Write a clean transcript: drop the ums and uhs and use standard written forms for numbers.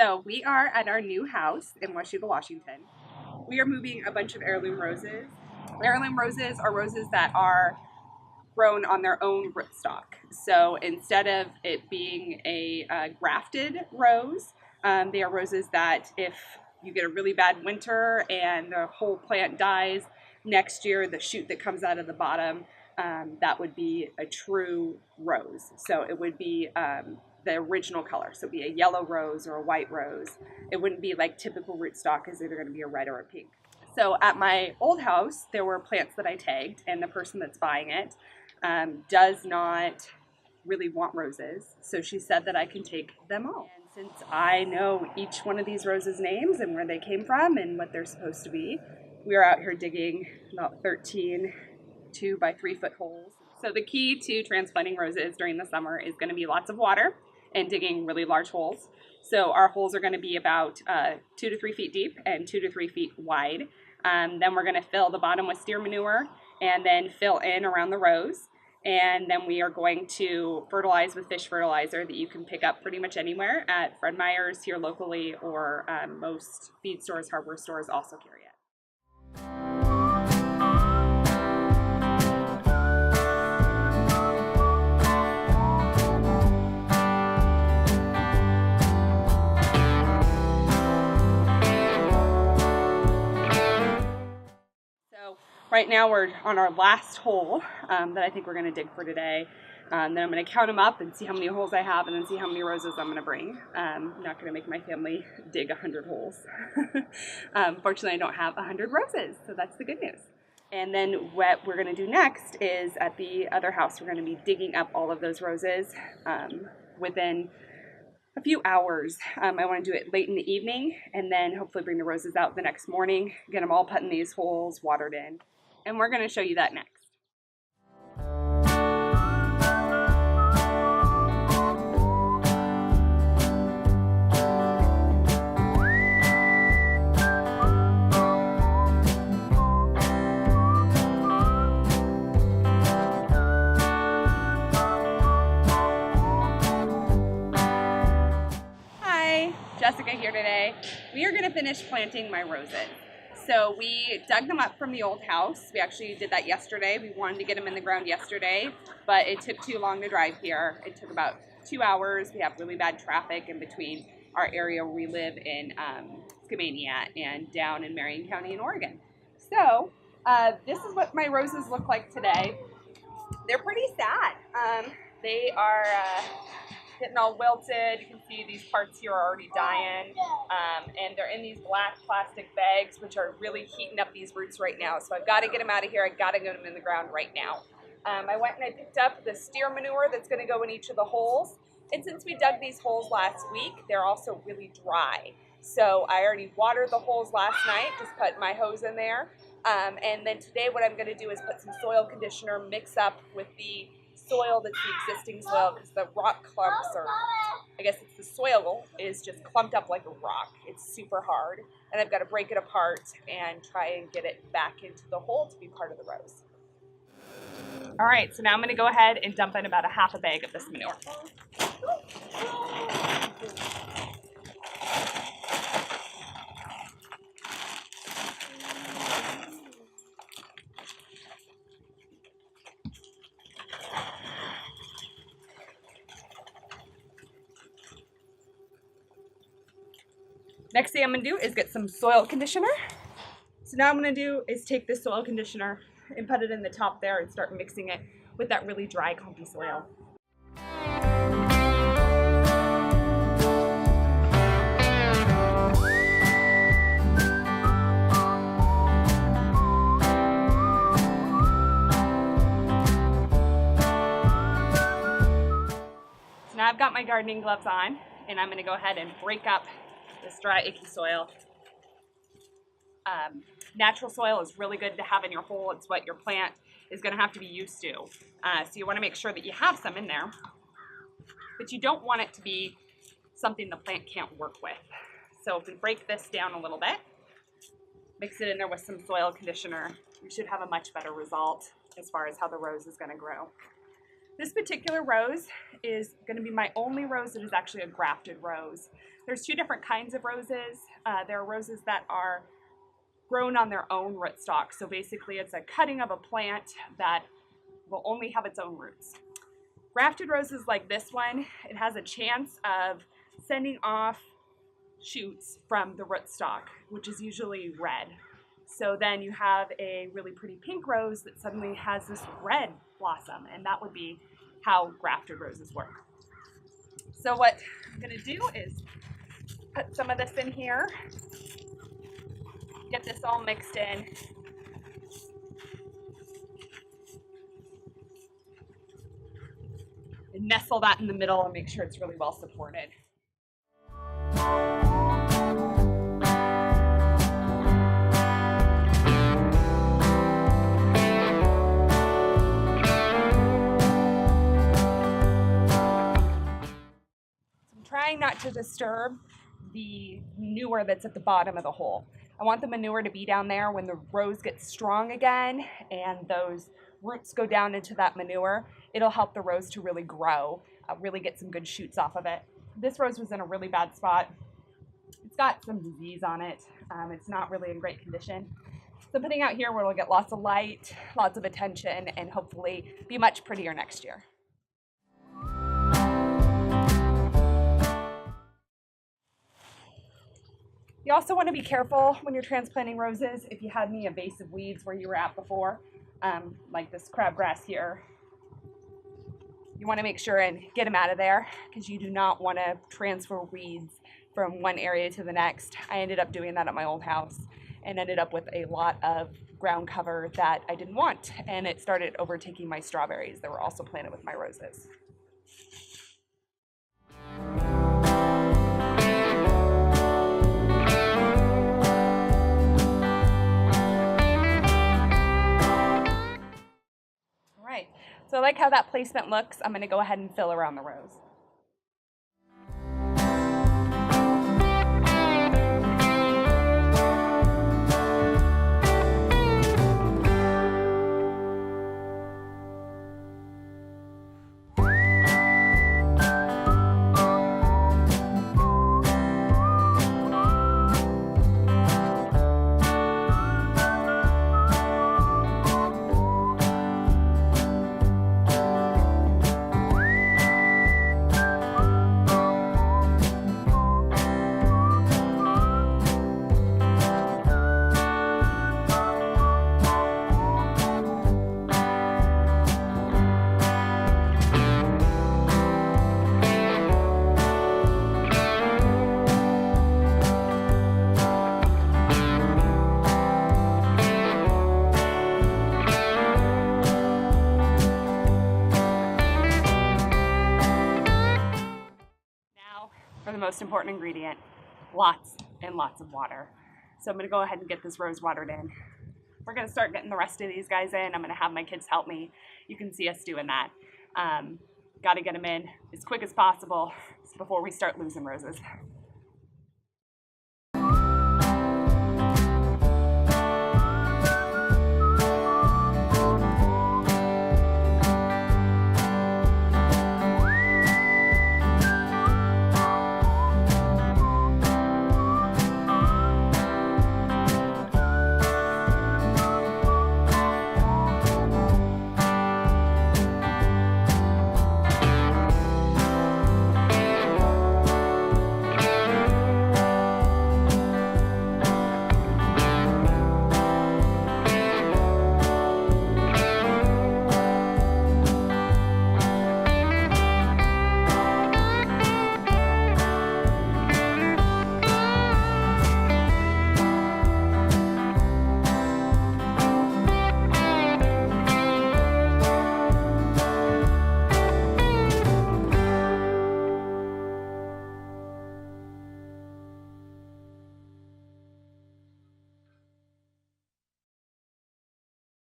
So we are at our new house in Washougal, Washington. We are moving a bunch of heirloom roses. Heirloom roses are roses that are grown on their own rootstock. So instead of it being a grafted rose, they are roses that if you get a really bad winter and the whole plant dies, next year the shoot that comes out of the bottom, that would be a true rose. So it would be the original color. So it'd be a yellow rose or a white rose. It wouldn't be like typical rootstock, is either going to be a red or a pink. So at my old house, there were plants that I tagged, and the person that's buying it does not really want roses. So she said that I can take them all. And since I know each one of these roses' names and where they came from and what they're supposed to be, we are out here digging about 13 2 by 3 foot holes. So the key to transplanting roses during the summer is going to be lots of water and digging really large holes. So our holes are going to be about 2 to 3 feet deep and 2 to 3 feet wide. Then we're going to fill the bottom with steer manure and then fill in around the rows. And then we are going to fertilize with fish fertilizer that you can pick up pretty much anywhere at Fred Meyer's here locally, or most feed stores, hardware stores also carry it. Right now we're on our last hole that I think we're going to dig for today. Then I'm going to count them up and see how many holes I have and then see how many roses I'm going to bring. I'm not going to make my family dig 100 holes. Fortunately, I don't have 100 roses, so that's the good news. And then what we're going to do next is at the other house, we're going to be digging up all of those roses within a few hours. I want to do it late in the evening and then hopefully bring the roses out the next morning, get them all put in these holes, watered in. And we're going to show you that next. Hi, Jessica here today. We are going to finish planting my roses. So we dug them up from the old house. We actually did that yesterday. We wanted to get them in the ground yesterday, but it took too long to drive here. It took about 2 hours. We have really bad traffic in between our area where we live in Skamania and down in Marion County in Oregon. So this is what my roses look like today. They're pretty sad. They are getting all wilted. You can see these parts here are already dying, and they're in these black plastic bags, which are really heating up these roots right now. So I've got to get them out of here. I've got to get them in the ground right now. I went and I picked up the steer manure that's going to go in each of the holes. And since we dug these holes last week, they're also really dry. So I already watered the holes last night, just put my hose in there. And then today what I'm going to do is put some soil conditioner, mix up with the soil that's the existing soil, because the rock clumps, or I guess it's the soil, is just clumped up like a rock. It's super hard, and I've got to break it apart and try and get it back into the hole to be part of the rose. All right, so now I'm going to go ahead and dump in about a half a bag of this manure. Next thing I'm going to do is get some soil conditioner. So now I'm going to do is take this soil conditioner and put it in the top there and start mixing it with that really dry, clumpy soil. So now I've got my gardening gloves on, and I'm going to go ahead and break up this dry, icky soil. Natural soil is really good to have in your hole. It's what your plant is going to have to be used to. So you want to make sure that you have some in there, but you don't want it to be something the plant can't work with. So if we break this down a little bit, mix it in there with some soil conditioner, we should have a much better result as far as how the rose is going to grow. This particular rose is going to be my only rose that is actually a grafted rose. There's two different kinds of roses. There are roses that are grown on their own rootstock. So basically it's a cutting of a plant that will only have its own roots. Grafted roses like this one, it has a chance of sending off shoots from the rootstock, which is usually red. So then you have a really pretty pink rose that suddenly has this red blossom, and that would be how grafted roses work. So what I'm gonna do is put some of this in here, get this all mixed in. And nestle that in the middle and make sure it's really well supported. Trying not to disturb the manure that's at the bottom of the hole. I want the manure to be down there when the rose gets strong again and those roots go down into that manure. It'll help the rose to really grow, really get some good shoots off of it. This rose was in a really bad spot. It's got some disease on it. It's not really in great condition. So I'm putting out here where it'll get lots of light, lots of attention, and hopefully be much prettier next year. You also want to be careful when you're transplanting roses if you had any invasive weeds where you were at before, like this crabgrass here. You want to make sure and get them out of there because you do not want to transfer weeds from one area to the next. I ended up doing that at my old house and ended up with a lot of ground cover that I didn't want, and it started overtaking my strawberries that were also planted with my roses. So I like how that placement looks. I'm going to go ahead and fill around the rose. For the most important ingredient, lots and lots of water. So I'm going to go ahead and get this rose watered in. We're going to start getting the rest of these guys in. I'm going to have my kids help me. You can see us doing that. Got to get them in as quick as possible before we start losing roses.